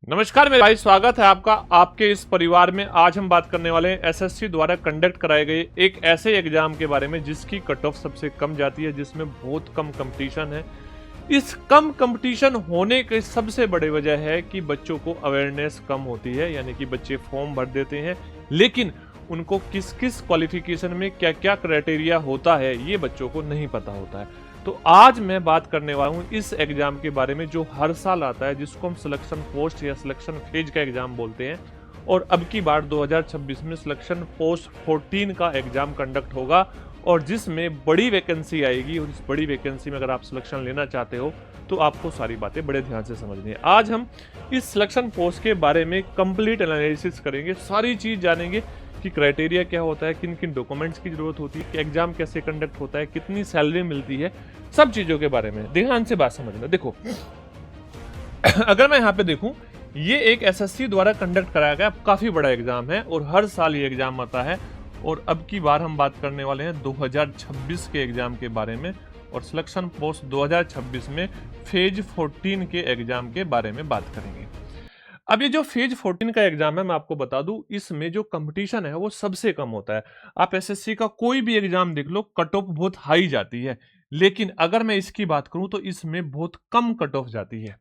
नमस्कार मेरे भाई, स्वागत है आपका आपके इस परिवार में। आज हम बात करने वाले हैं एसएससी द्वारा कंडक्ट कराए गए एक ऐसे एग्जाम के बारे में जिसकी कट ऑफ सबसे कम जाती है, जिसमें बहुत कम कंपटीशन है। इस कम कंपटीशन होने के सबसे बड़े वजह है कि बच्चों को अवेयरनेस कम होती है, यानी कि बच्चे फॉर्म भर देते हैं लेकिन उनको किस किस क्वालिफिकेशन में क्या क्या क्राइटेरिया होता है ये बच्चों को नहीं पता होता है। तो आज मैं बात करने वाला हूं इस एग्जाम के बारे में जो हर साल आता है, जिसको हम सिलेक्शन पोस्ट या सिलेक्शन फेज का एग्जाम बोलते हैं। और अब की बार 2026 में सिलेक्शन पोस्ट 14 का एग्जाम कंडक्ट होगा और जिसमें बड़ी वैकेंसी आएगी। और इस बड़ी वैकेंसी में अगर आप सिलेक्शन लेना चाहते हो तो आपको सारी बातें बड़े ध्यान से समझनी है। आज हम इस सिलेक्शन पोस्ट के बारे में कंप्लीट एनालिसिस करेंगे, सारी चीज जानेंगे कि क्राइटेरिया क्या होता है, किन किन डॉक्यूमेंट्स की जरूरत होती है, कि एग्जाम कैसे कंडक्ट होता है, कितनी सैलरी मिलती है, सब चीजों के बारे में ध्यान से बात समझना। देखो अगर मैं यहाँ पे देखूं, ये एक एसएससी द्वारा कंडक्ट कराया गया काफी बड़ा एग्जाम है और हर साल ये एग्जाम आता है। और अब की बार हम बात करने वाले हैं 2026 के एग्जाम के बारे में और सिलेक्शन पोस्ट 2026 में फेज 14 के एग्जाम के बारे में बात करेंगे। अब ये जो फेज 14 का एग्जाम है, मैं आपको बता दूं, इसमें जो कंपटीशन है वो सबसे कम होता है। आप एसएससी का कोई भी एग्जाम देख लो, कट ऑफ बहुत हाई जाती है, लेकिन अगर मैं इसकी बात करूं तो इसमें बहुत कम कट ऑफ जाती है,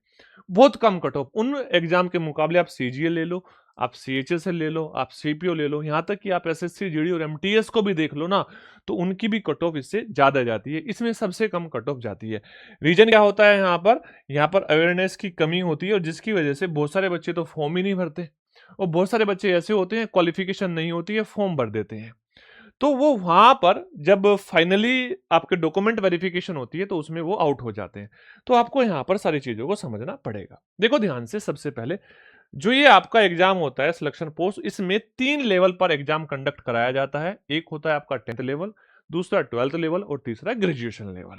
बहुत कम कट ऑफ। उन एग्जाम के मुकाबले आप सीजीएल ले लो, आप सीएचएसएल ले लो, आप सीपीओ ले लो, यहां तक कि आप एसएससी जीडी और एमटीएस को भी देख लो ना, तो उनकी भी कट ऑफ इससे ज्यादा जाती है। इसमें सबसे कम कट ऑफ जाती है। रीजन क्या होता है यहाँ पर अवेयरनेस की कमी होती है और जिसकी वजह से बहुत सारे बच्चे तो फॉर्म ही नहीं भरते और बहुत सारे बच्चे ऐसे होते हैं क्वालिफिकेशन नहीं होती है, फॉर्म भर देते हैं। तो वो वहां पर जब फाइनली आपके डॉक्यूमेंट वेरिफिकेशन होती है तो उसमें वो आउट हो जाते हैं। तो आपको यहाँ पर सारी चीजों को समझना पड़ेगा। देखो ध्यान से, सबसे पहले जो ये आपका एग्जाम होता है सिलेक्शन पोस्ट, इसमें 3 लेवल पर एग्जाम कंडक्ट कराया जाता है। एक होता है आपका 10th लेवल, दूसरा 12th लेवल और तीसरा ग्रेजुएशन लेवल।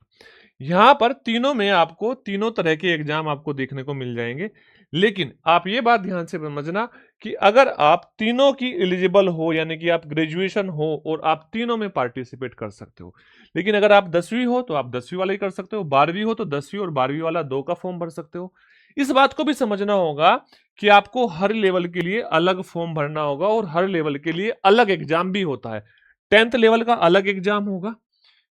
यहाँ पर तीनों में आपको तीनों तरह के एग्जाम आपको देखने को मिल जाएंगे। लेकिन आप ये बात ध्यान से समझना कि अगर आप तीनों की एलिजिबल हो, यानी कि आप ग्रेजुएशन हो और आप तीनों में पार्टिसिपेट कर सकते हो। लेकिन अगर आप 10वीं हो तो आप 10वीं वाला ही कर सकते हो, 12वीं हो तो 10वीं और 12वीं वाला 2 का फॉर्म भर सकते हो। इस बात को भी समझना होगा कि आपको हर लेवल के लिए अलग फॉर्म भरना होगा और हर लेवल के लिए अलग एग्जाम भी होता है। 10th लेवल का अलग एग्जाम होगा,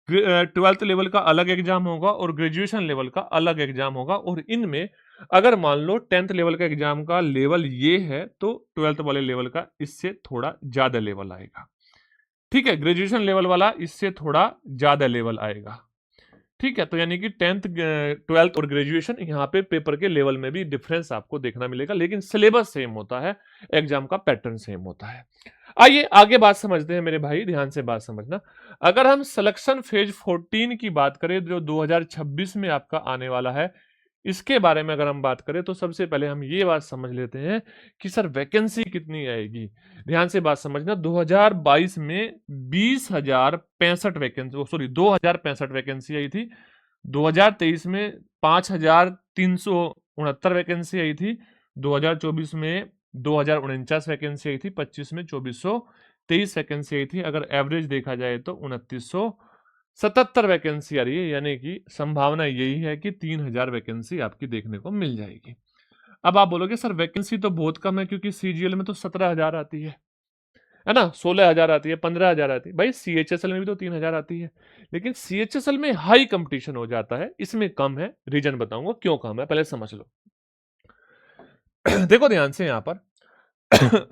12th लेवल का अलग एग्जाम होगा और ग्रेजुएशन लेवल का अलग एग्जाम होगा। और इनमें अगर मान लो 10th लेवल का एग्जाम का लेवल ये है तो 12th वाले लेवल का इससे थोड़ा ज्यादा लेवल आएगा। ठीक है, ग्रेजुएशन लेवल वाला इससे थोड़ा ज्यादा लेवल आएगा। ठीक है, तो यानी कि 10th 12th और ग्रेजुएशन यहाँ पे पेपर के लेवल में भी डिफरेंस आपको देखना मिलेगा, लेकिन सिलेबस सेम होता है, एग्जाम का पैटर्न सेम होता है। आइए आगे बात समझते हैं मेरे भाई, ध्यान से बात समझना। अगर हम सिलेक्शन फेज 14 की बात करें जो 2026 में आपका आने वाला है, इसके बारे में अगर हम बात करें तो सबसे पहले हम ये बात समझ लेते हैं कि सर वैकेंसी कितनी आएगी। ध्यान से बात समझना, 2022 में 20,065 वैकेंसी, सॉरी 2,065 वैकेंसी आई थी। 2023 में 5,369 वैकेंसी आई थी। 2024 में 2,049 वैकेंसी आई थी। 25 में 2,423 वैकेंसी आई थी। अगर एवरेज देखा जाए तो 2,977 वैकेंसी आ रही है, यानी कि संभावना यही है कि 3,000 वैकेंसी आपकी देखने को मिल जाएगी। अब आप बोलोगे सर वैकेंसी तो बहुत कम है, क्योंकि सीजीएल में तो 17,000 आती है ना, 16,000 आती है, 15,000 आती है। भाई सीएचएसएल में भी तो 3,000 आती है, लेकिन सीएचएसएल में हाई कंपटीशन हो जाता है, इसमें कम है। रीजन बताऊंगा क्यों कम है, पहले समझ लो। देखो ध्यान से यहां पर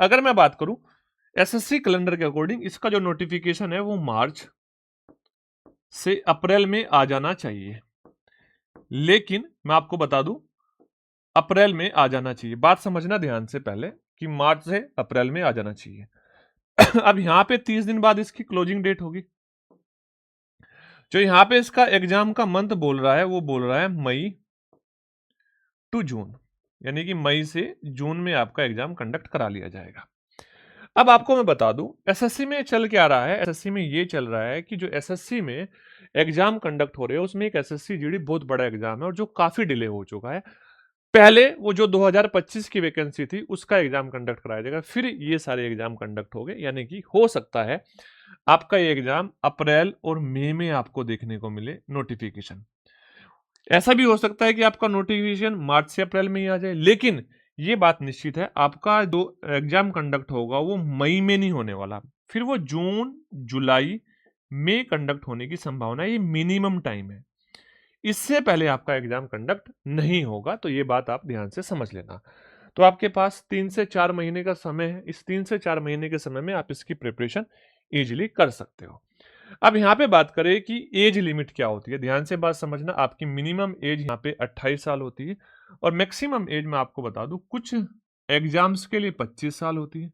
अगर मैं बात करूं एसएससी कैलेंडर के अकॉर्डिंग, इसका जो नोटिफिकेशन है वो मार्च से अप्रैल में आ जाना चाहिए। लेकिन मैं आपको बता दूं, अप्रैल में आ जाना चाहिए। बात समझना ध्यान से पहले कि मार्च से अप्रैल में आ जाना चाहिए। अब यहां पे 30 दिन बाद इसकी क्लोजिंग डेट होगी। जो यहां पे इसका एग्जाम का मंथ बोल रहा है वो बोल रहा है मई टू जून, यानी कि मई से जून में आपका एग्जाम कंडक्ट करा लिया जाएगा। अब आपको मैं बता दूं एसएससी में चल क्या रहा है। एसएससी में ये चल रहा है कि जो एसएससी में एग्जाम कंडक्ट हो रहे हैं उसमें एक एसएससी जीडी बहुत बड़ा एग्जाम है और जो काफी डिले हो चुका है। पहले वो जो 2025 की वैकेंसी थी उसका एग्जाम कंडक्ट कराया जाएगा, फिर ये सारे एग्जाम कंडक्ट हो गए, यानी कि हो सकता है आपका ये एग्जाम अप्रैल और मई में आपको देखने को मिले नोटिफिकेशन। ऐसा भी हो सकता है कि आपका नोटिफिकेशन मार्च से अप्रैल में ही आ जाए, लेकिन ये बात निश्चित है, आपका जो एग्जाम कंडक्ट होगा वो मई में नहीं होने वाला, फिर वो जून, जुलाई में कंडक्ट होने की संभावना है, ये मिनिमम टाइम है। इससे पहले आपका एग्जाम कंडक्ट नहीं होगा, तो ये बात आप ध्यान से समझ लेना। तो आपके पास 3 से 4 महीने का समय है, इस 3 से 4 महीने के समय में आप इसकी प्रिपरेशन इजीली कर सकते हो। अब यहाँ पे बात करें कि एज लिमिट क्या होती है, ध्यान से बात समझना। आपकी मिनिमम एज यहाँ पे 28 साल होती है और मैक्सिमम एज मैं आपको बता दूं, कुछ एग्जाम्स के लिए 25 साल होती है,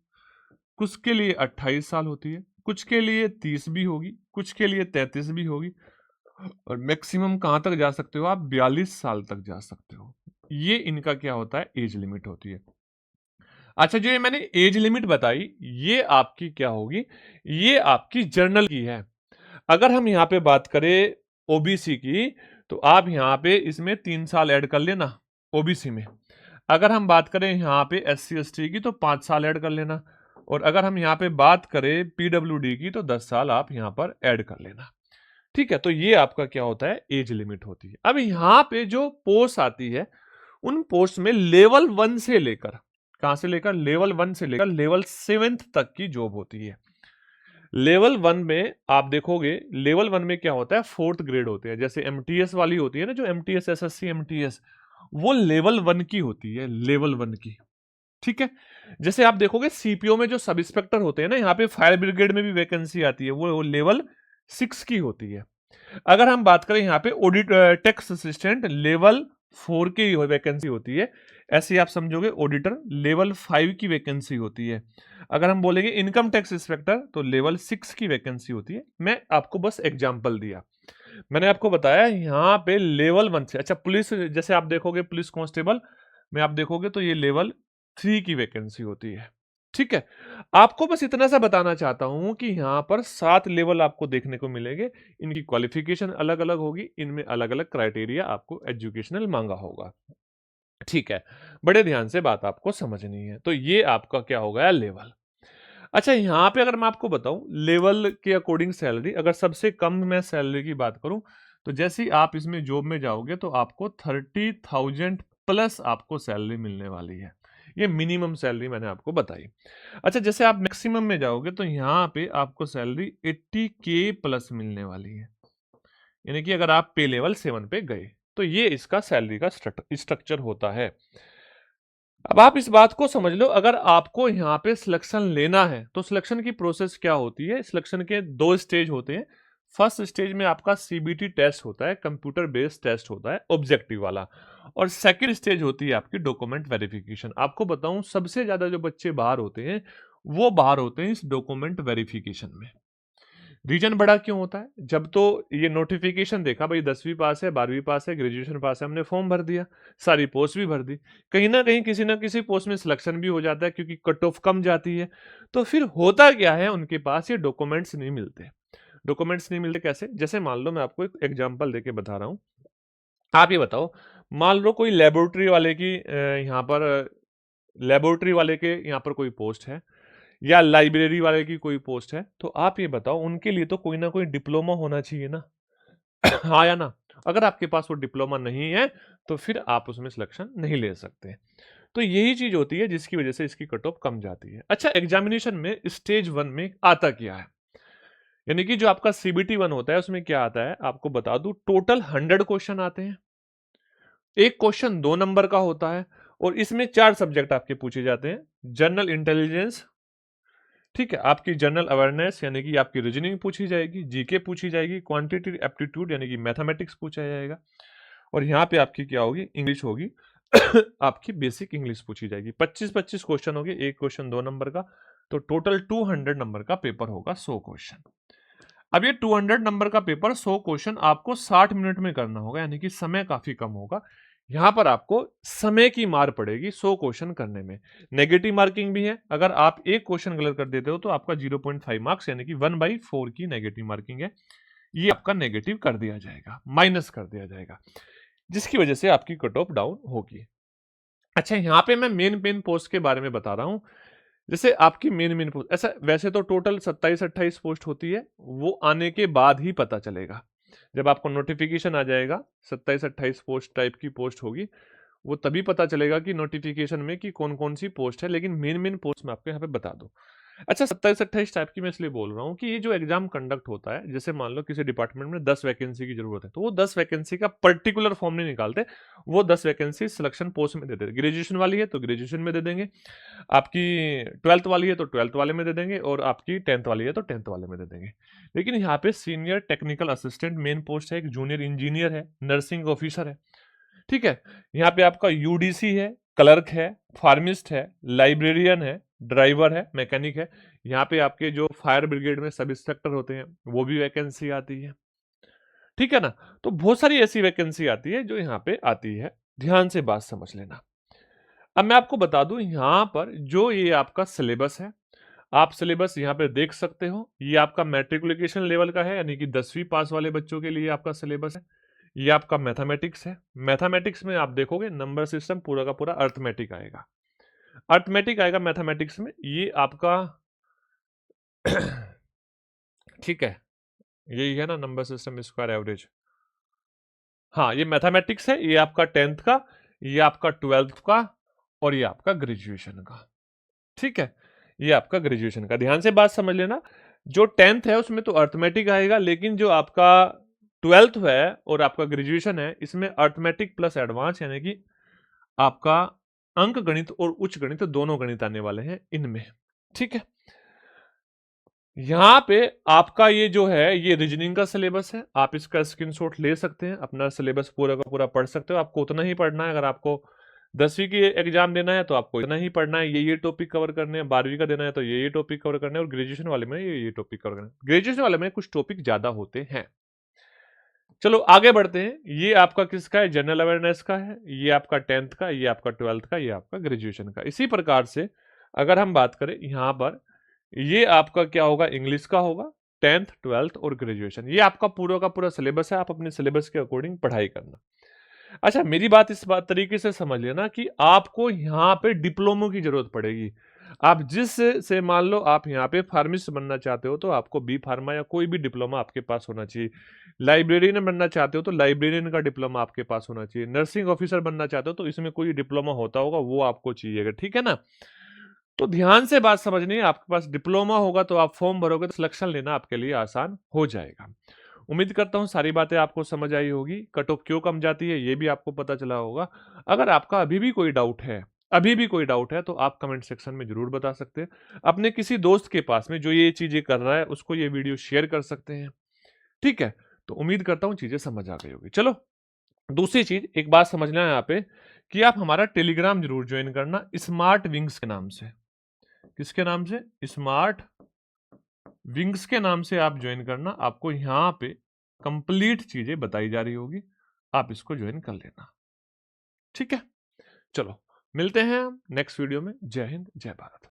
कुछ के लिए 28 साल होती है, कुछ के लिए 30 भी होगी, कुछ के लिए 33 भी होगी, और मैक्सिमम कहाँ तक जा सकते हो आप, 42 साल तक जा सकते हो। ये इनका क्या होता है, एज लिमिट होती है। अच्छा, जो ये मैंने एज लिमिट बताई, ये आपकी क्या होगी, ये आपकी जर्नल की है। अगर हम यहाँ पे बात करें ओबीसी की, तो आप यहाँ पे इसमें 3 साल ऐड कर लेना ओबीसी में। अगर हम बात करें यहाँ पे एससी एसटी की, तो 5 साल ऐड कर लेना। और अगर हम यहाँ पे बात करें पीडब्ल्यूडी की, तो 10 साल आप यहाँ पर ऐड कर लेना। ठीक है, तो ये आपका क्या होता है, एज लिमिट होती है। अब यहाँ पे जो पोस्ट आती है, उन पोस्ट में लेवल 1 से लेकर, कहां से लेकर, लेवल 1 से लेकर लेवल 7 तक की जॉब होती है। लेवल 1 में आप देखोगे, लेवल 1 में क्या होता है, 4th ग्रेड होते हैं। जैसे एमटीएस वाली होती है ना, जो एमटीएस एसएससी एमटीएस, वो लेवल 1 की होती है, लेवल 1 की। ठीक है, जैसे आप देखोगे सीपीओ में जो सब इंस्पेक्टर होते हैं ना, यहाँ पे फायर ब्रिगेड में भी वैकेंसी आती है, वो लेवल 6 की होती है। अगर हम बात करें यहाँ पे ऑडिट टैक्स असिस्टेंट, लेवल 4 की वैकेंसी होती है। ऐसे आप समझोगे ऑडिटर लेवल 5 की वैकेंसी होती है। अगर हम बोलेंगे इनकम टैक्स इंस्पेक्टर, तो लेवल 6 की वैकेंसी होती है। मैं आपको बस एग्जांपल दिया, मैंने आपको बताया यहाँ पे लेवल 1 से। अच्छा, पुलिस, जैसे आप देखोगे पुलिस कांस्टेबल में आप देखोगे तो ये लेवल 3 की वैकेंसी होती है। ठीक है, आपको बस इतना सा बताना चाहता हूं कि यहाँ पर 7 लेवल आपको देखने को मिलेंगे। इनकी क्वालिफिकेशन अलग अलग होगी, इनमें अलग अलग क्राइटेरिया आपको एजुकेशनल मांगा होगा। ठीक है, बड़े ध्यान से बात आपको समझनी है। तो ये आपका क्या हो गया, लेवल। अच्छा, यहाँ पे अगर मैं आपको बताऊं लेवल के अकॉर्डिंग सैलरी, अगर सबसे कम मैं सैलरी की बात करूं, तो जैसे ही आप इसमें जॉब में जाओगे तो आपको 30,000 प्लस आपको सैलरी मिलने वाली है। ये मिनिमम सैलरी मैंने आपको बताई। अच्छा, जैसे आप मैक्सिमम में जाओगे तो यहाँ पे आपको सैलरी 80K प्लस मिलने वाली है, यानी कि अगर आप पे लेवल 7 पे गए, तो ये इसका सैलरी का स्ट्रक्चर होता है। अब आप इस बात को समझ लो, अगर आपको यहाँ पे सिलेक्शन लेना है तो सिलेक्शन की प्रोसेस क्या होती है। सिलेक्शन के 2 स्टेज होते हैं। फर्स्ट स्टेज में आपका सीबीटी टेस्ट होता है, कंप्यूटर बेस्ड टेस्ट होता है, ऑब्जेक्टिव वाला। और सेकंड स्टेज होती है आपकी डॉक्यूमेंट वेरिफिकेशन। आपको बताऊं, सबसे ज्यादा जो बच्चे बाहर होते हैं, वो बाहर होते हैं इस डॉक्यूमेंट वेरिफिकेशन में। रीजन बड़ा क्यों होता है, जब तो ये नोटिफिकेशन देखा, भाई 10वीं पास है, 12वीं पास है, ग्रेजुएशन पास है, हमने फॉर्म भर दिया, सारी पोस्ट भी भर दी, कहीं ना कहीं किसी ना किसी पोस्ट में सिलेक्शन भी हो जाता है क्योंकि कट ऑफ कम जाती है। तो फिर होता क्या है, उनके पास ये डॉक्यूमेंट्स नहीं मिलते। डॉक्यूमेंट्स नहीं मिलते कैसे, जैसे मान लो मैं आपको एक एग्जाम्पल देके बता रहा हूँ। आप ये बताओ, मान लो कोई लेबोरेटरी वाले की यहाँ पर लेबोरेटरी वाले के यहाँ पर कोई पोस्ट है, या लाइब्रेरी वाले की कोई पोस्ट है, तो आप ये बताओ, उनके लिए तो कोई ना कोई डिप्लोमा होना चाहिए ना। हाँ या ना। अगर आपके पास वो डिप्लोमा नहीं है, तो फिर आप उसमें सिलेक्शन नहीं ले सकते। तो यही चीज होती है जिसकी वजह से इसकी कट ऑफ कम जाती है। अच्छा, एग्जामिनेशन में स्टेज 1 में आता क्या है, यानी कि जो आपका सीबीटी 1 होता है, उसमें क्या आता है आपको बता दूं, टोटल 100 क्वेश्चन आते हैं। एक क्वेश्चन 2 नंबर का होता है, और इसमें 4 सब्जेक्ट आपके पूछे जाते हैं। जनरल इंटेलिजेंस, ठीक है, आपकी जनरल अवेयरनेस यानी कि आपकी रीजनिंग पूछी जाएगी, जीके पूछी जाएगी, क्वांटिटेटिव एप्टीट्यूड यानी कि मैथमेटिक्स पूछा जाएगा, और यहाँ पे आपकी क्या होगी, इंग्लिश होगी। आपकी बेसिक इंग्लिश पूछी जाएगी। 25-25 क्वेश्चन होंगे, एक क्वेश्चन 2 नंबर का, तो टोटल 200 नंबर का पेपर होगा, 100 क्वेश्चन। अब ये 200 नंबर का पेपर 100 क्वेश्चन आपको 60 मिनट में करना होगा, यानी कि समय काफी कम होगा। यहां पर आपको समय की मार पड़ेगी 100 क्वेश्चन करने में। नेगेटिव मार्किंग भी है, अगर आप एक क्वेश्चन गलत कर देते हो तो आपका 0.5 मार्क्स यानी कि 1/4 की नेगेटिव मार्किंग है, ये आपका नेगेटिव कर दिया जाएगा, माइनस कर दिया जाएगा, जिसकी वजह से आपकी कट ऑफ डाउन होगी। अच्छा, यहाँ पे मैं मेन पोस्ट के बारे में बता रहा हूँ। जैसे आपकी मेन पोस्ट, ऐसा वैसे तो टोटल 27-28 पोस्ट होती है, वो आने के बाद ही पता चलेगा। जब आपको नोटिफिकेशन आ जाएगा, 27-28 पोस्ट टाइप की पोस्ट होगी, वो तभी पता चलेगा कि नोटिफिकेशन में कि कौन कौन सी पोस्ट है, लेकिन मेन मेन पोस्ट मैं आपको यहाँ पे बता दूं। अच्छा, 27-28 टाइप की मैं इसलिए बोल रहा हूँ कि ये जो एग्जाम कंडक्ट होता है, जैसे मान लो किसी डिपार्टमेंट में 10 वैकेंसी की जरूरत है, तो वो 10 वैकेंसी का पर्टिकुलर फॉर्म नहीं निकालते, वो 10 वैकेंसी सिलेक्शन पोस्ट में दे देते। ग्रेजुएशन वाली है तो ग्रेजुएशन में दे देंगे, आपकी 12th वाली है तो 12th वाले में दे देंगे, और आपकी 10th वाली है तो 10th वाले में दे देंगे। लेकिन यहाँ पे senior technical assistant main post है, एक जूनियर इंजीनियर है, नर्सिंग ऑफिसर है, ठीक है। यहाँ पे आपका यूडीसी है, क्लर्क है, फार्मिस्ट है, लाइब्रेरियन है, ड्राइवर है, मैकेनिक है। यहाँ पे आपके जो फायर ब्रिगेड में सब इंस्पेक्टर होते हैं वो भी वैकेंसी आती है, ठीक है ना। तो बहुत सारी ऐसी वैकेंसी आती है जो यहाँ पे आती है, ध्यान से बात समझ लेना। अब मैं आपको बता दूं यहाँ पर जो ये आपका सिलेबस है, आप सिलेबस यहाँ पे देख सकते हो। ये आपका मैट्रिकुलेशन लेवल का है, यानी कि 10वीं पास वाले बच्चों के लिए आपका सिलेबस है। ये आपका मैथमेटिक्स है। मैथमेटिक्स में आप देखोगे नंबर सिस्टम पूरा का पूरा अर्थमेटिक आएगा, अर्थमेटिक आएगा मैथमेटिक्स में, ये आपका ठीक है, यही है ना नंबर सिस्टम स्क्वायर एवरेज। हाँ, ये मैथमेटिक्स है, ये आपका 10th का, ये आपका 12th का, और ये आपका ग्रेजुएशन का, ठीक है। ये आपका ग्रेजुएशन का, ध्यान से बात समझ लेना। जो 10th है उसमें तो अर्थमेटिक आएगा, लेकिन जो आपका 12th है और आपका ग्रेजुएशन है, इसमें अर्थमेटिक प्लस एडवांस, यानी कि आपका अंक गणित और उच्च गणित दोनों गणित आने वाले हैं इनमें, ठीक है। यहां पे आपका ये जो है ये रीजनिंग का सिलेबस है, आप इसका स्क्रीनशॉट ले सकते हैं, अपना सिलेबस पूरा का पूरा पढ़ सकते हो। आपको उतना ही पढ़ना है, अगर आपको 10वीं की एग्जाम देना है तो आपको इतना ही पढ़ना है, ये टॉपिक कवर करने हैं। 12वीं का देना है तो ये टॉपिक कवर करने हैं, और ग्रेजुएशन वाले में ये टॉपिक कवर करने हैं। ग्रेजुएशन वाले में कुछ टॉपिक ज्यादा होते हैं। चलो आगे बढ़ते हैं। ये आपका किसका है? जनरल अवेयरनेस का है। ये आपका 10th का, ये आपका 12th का, ये आपका ग्रेजुएशन का। इसी प्रकार से अगर हम बात करें यहां पर, ये आपका क्या होगा? इंग्लिश का होगा, 10th 12th और ग्रेजुएशन। ये आपका पूरा का पूरा सिलेबस है, आप अपने सिलेबस के अकॉर्डिंग पढ़ाई करना। अच्छा, मेरी बात इस बात तरीके से समझ लेना कि आपको यहाँ पे डिप्लोमो की जरूरत पड़ेगी। आप जिस से मान लो आप यहाँ पे फार्मिस्ट बनना चाहते हो तो आपको बी फार्मा या कोई भी डिप्लोमा आपके पास होना चाहिए। लाइब्रेरियन बनना चाहते हो तो लाइब्रेरियन का डिप्लोमा आपके पास होना चाहिए। नर्सिंग ऑफिसर बनना चाहते हो तो इसमें कोई डिप्लोमा होता होगा, वो आपको चाहिएगा, ठीक है ना। तो ध्यान से बात समझनी है, आपके पास डिप्लोमा होगा तो आप फॉर्म भरोगे तो सिलेक्शन लेना आपके लिए आसान हो जाएगा। उम्मीद करता हूं सारी बातें आपको समझ आई होगी। कट ऑफ क्यों कम जाती है ये भी आपको पता चला होगा। अगर आपका अभी भी कोई डाउट है, तो आप कमेंट सेक्शन में जरूर बता सकते हैं। अपने किसी दोस्त के पास में जो ये चीजें कर रहा है उसको ये वीडियो शेयर कर सकते हैं, ठीक है। तो उम्मीद करता हूं चीजें समझ आ गई होगी। चलो, दूसरी चीज एक बात समझना है यहाँ पे कि आप हमारा टेलीग्राम जरूर ज्वाइन करना, स्मार्ट विंग्स के नाम से। किसके नाम से? स्मार्ट विंग्स के नाम से आप ज्वाइन करना। आपको यहाँ पे कंप्लीट चीजें बताई जा रही होगी, आप इसको ज्वाइन कर लेना, ठीक है। चलो मिलते हैं नेक्स्ट वीडियो में। जय हिंद, जय भारत।